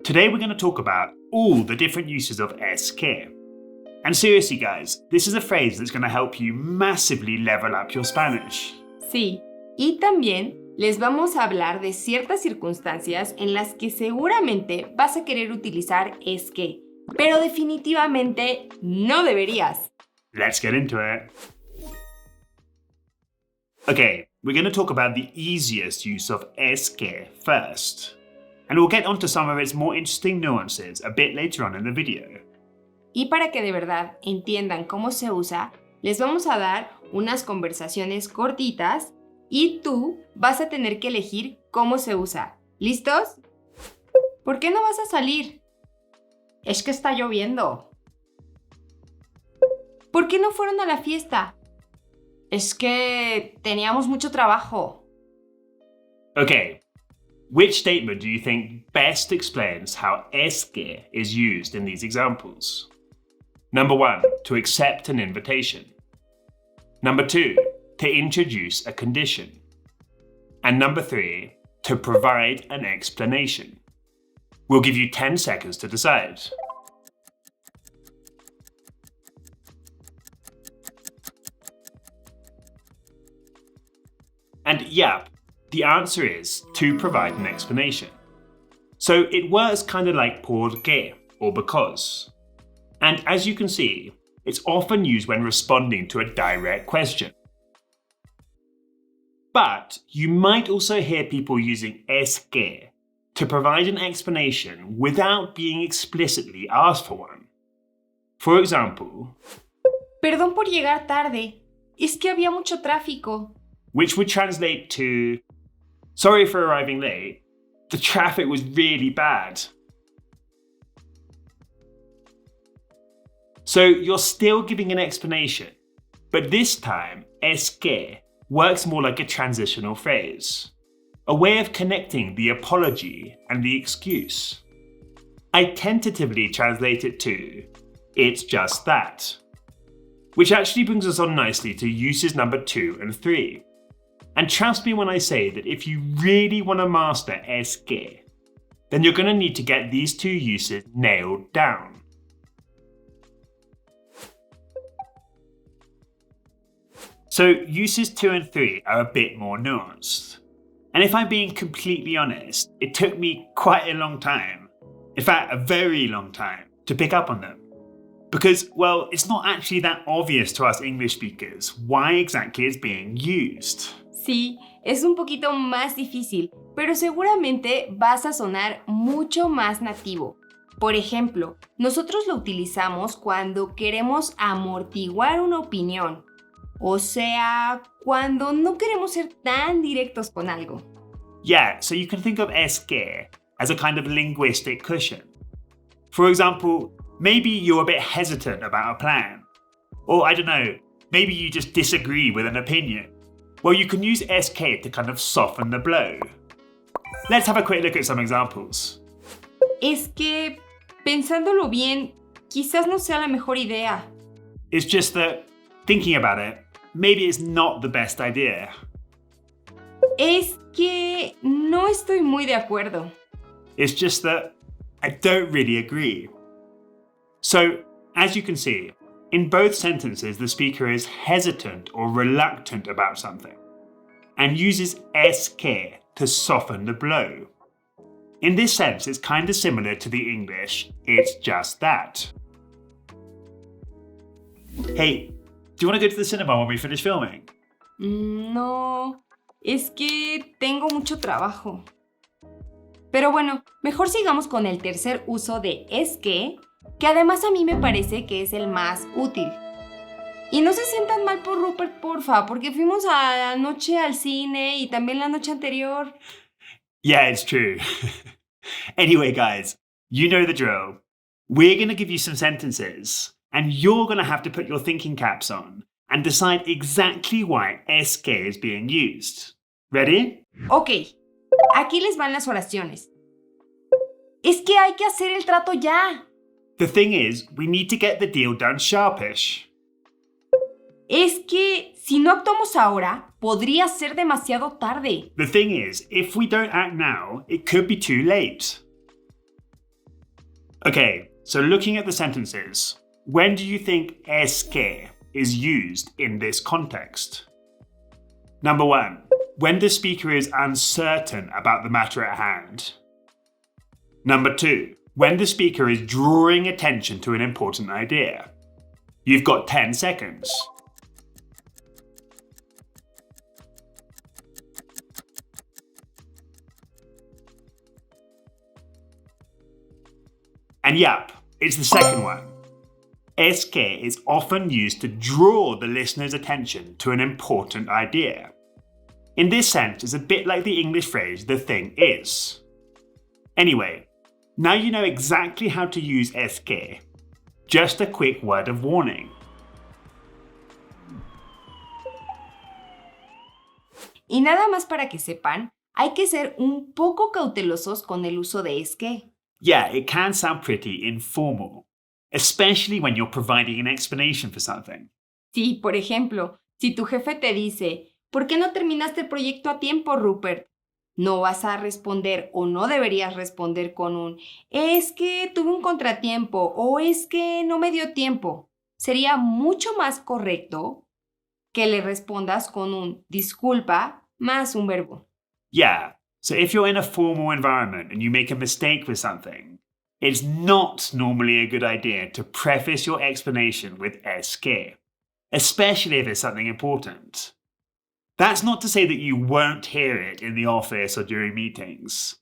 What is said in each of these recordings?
Today we're going to talk about all the different uses of es que. And seriously guys, this is a phrase that's going to help you massively level up your Spanish. Sí, y también les vamos a hablar de ciertas circunstancias en las que seguramente vas a querer utilizar es que, pero definitivamente no deberías. Let's get into it. Okay, we're going to talk about the easiest use of es que first. And we'll get onto some of its more interesting nuances a bit later on in the video. Y para que de verdad entiendan cómo se usa, les vamos a dar unas conversaciones cortitas y tú vas a tener que elegir cómo se usa. ¿Listos? ¿Por qué no vas a salir? Es que está lloviendo. ¿Por qué no fueron a la fiesta? Es que teníamos mucho trabajo. Okay, which statement do you think best explains how es que is used in these examples? Number 1, to accept an invitation. Number 2, to introduce a condition. And number 3, to provide an explanation. We'll give you 10 seconds to decide. And yep, the answer is to provide an explanation. So it works kind of like por qué or because. And as you can see, it's often used when responding to a direct question. But you might also hear people using es que to provide an explanation without being explicitly asked for one. For example, Perdón por llegar tarde. Es que había mucho tráfico. which would translate to, sorry for arriving late, the traffic was really bad. So you're still giving an explanation, but this time es que works more like a transitional phrase, a way of connecting the apology and the excuse. I tentatively translate it to, it's just that, which actually brings us on nicely to uses number 2 and 3. And trust me when I say that if you really want to master es que, then you're going to need to get these two uses nailed down. So uses 2 and 3 are a bit more nuanced. And if I'm being completely honest, it took me quite a long time, in fact a very long time, to pick up on them. Because, well, it's not actually that obvious to us English speakers why exactly it's being used. Sí, es un poquito más difícil, pero seguramente vas a sonar mucho más nativo. Por ejemplo, nosotros lo utilizamos cuando queremos amortiguar una opinión. O sea, cuando no queremos ser tan directos con algo. Yeah, so you can think of es que as a kind of linguistic cushion. For example, maybe you're a bit hesitant about a plan. Or I don't know, maybe you just disagree with an opinion. Well, you can use es que to kind of soften the blow. Let's have a quick look at some examples. Es que, pensándolo bien, quizás no sea la mejor idea. It's just that, thinking about it, maybe it's not the best idea. Es que no estoy muy de acuerdo. It's just that I don't really agree. So, as you can see, in both sentences the speaker is hesitant or reluctant about something and uses es que to soften the blow. In this sense, it's kind of similar to the English, it's just that. Hey, do you want to go to the cinema when we finish filming? No, es que tengo mucho trabajo. Pero bueno, mejor sigamos con el tercer uso de es que además a mí me parece que es el más útil. Y no se sientan mal por Rupert, porfa, porque fuimos anoche al cine y también la noche anterior. Yeah, it's true. Anyway, guys, you know the drill. We're going to give you some sentences, and you're going to have to put your thinking caps on and decide exactly why es que is being used. Ready? Ok, aquí les van las oraciones. Es que hay que hacer el trato ya. The thing is, we need to get the deal done sharpish. Es que si no actuamos ahora, podría ser demasiado tarde. The thing is, if we don't act now, it could be too late. Okay, so looking at the sentences, when do you think es que is used in this context? Number 1, when the speaker is uncertain about the matter at hand. Number 2, when the speaker is drawing attention to an important idea. You've got 10 seconds. And yep, it's the second one. Es que is often used to draw the listener's attention to an important idea. In this sense, it's a bit like the English phrase, the thing is. Anyway, now you know exactly how to use es que. Just a quick word of warning. Y nada más para que sepan, hay que ser un poco cautelosos con el uso de es que. Yeah, it can sound pretty informal, especially when you're providing an explanation for something. Sí, por ejemplo, si tu jefe te dice, ¿por qué no terminaste el proyecto a tiempo, Rupert? No vas a responder o no deberías responder con un es que tuve un contratiempo o es que no me dio tiempo. Sería mucho más correcto que le respondas con un disculpa más un verbo. Yeah, so if you're in a formal environment and you make a mistake with something, it's not normally a good idea to preface your explanation with es que, especially if it's something important. That's not to say that you won't hear it in the office or during meetings.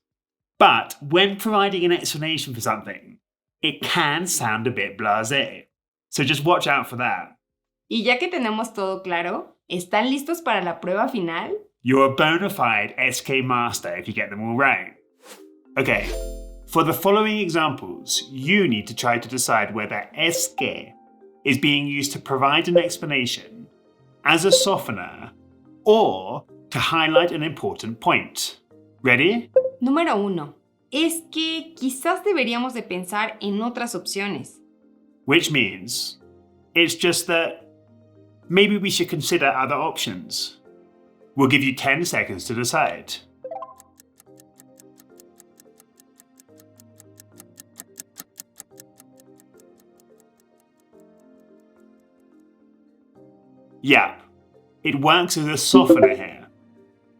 But when providing an explanation for something, it can sound a bit blasé. So just watch out for that. Y ya que tenemos todo claro, ¿están listos para la prueba final? You're a bona fide SK master if you get them all right. Okay, for the following examples, you need to try to decide whether SK is being used to provide an explanation, as a softener, or to highlight an important point. Ready? Número 1. Es que quizás deberíamos de pensar en otras opciones. Which means, it's just that maybe we should consider other options. We'll give you 10 seconds to decide. Yeah, it works as a softener here.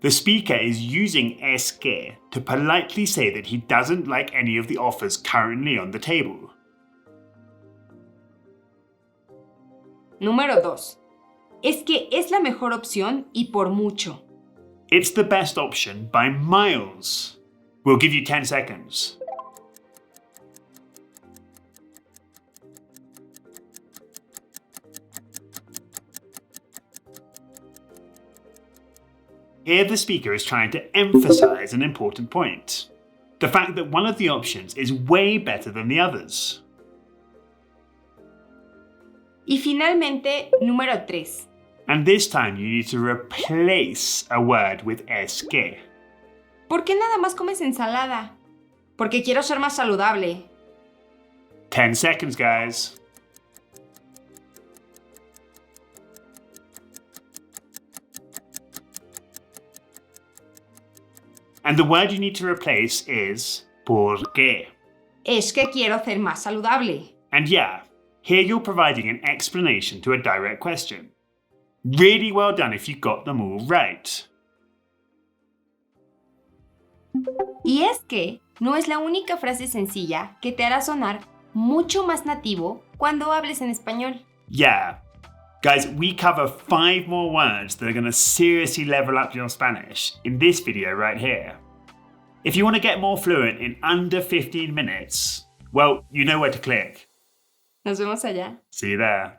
The speaker is using es que to politely say that he doesn't like any of the offers currently on the table. Número 2. Es que es la mejor opción y por mucho. It's the best option by miles. We'll give you 10 seconds. Here the speaker is trying to emphasize an important point. The fact that one of the options is way better than the others. Y finalmente, número 3. And this time you need to replace a word with es que. ¿Por qué nada más comes ensalada? Porque quiero ser más saludable. 10 seconds, guys. And the word you need to replace is por qué. Es que quiero ser más saludable. And yeah, here you're providing an explanation to a direct question. Really well done if you got them all right. Y es que no es la única frase sencilla que te hará sonar mucho más nativo cuando hables en español. Yeah. Guys, we cover 5 more words that are going to seriously level up your Spanish in this video right here. If you want to get more fluent in under 15 minutes, well, you know where to click. Nos vemos allá. See you there.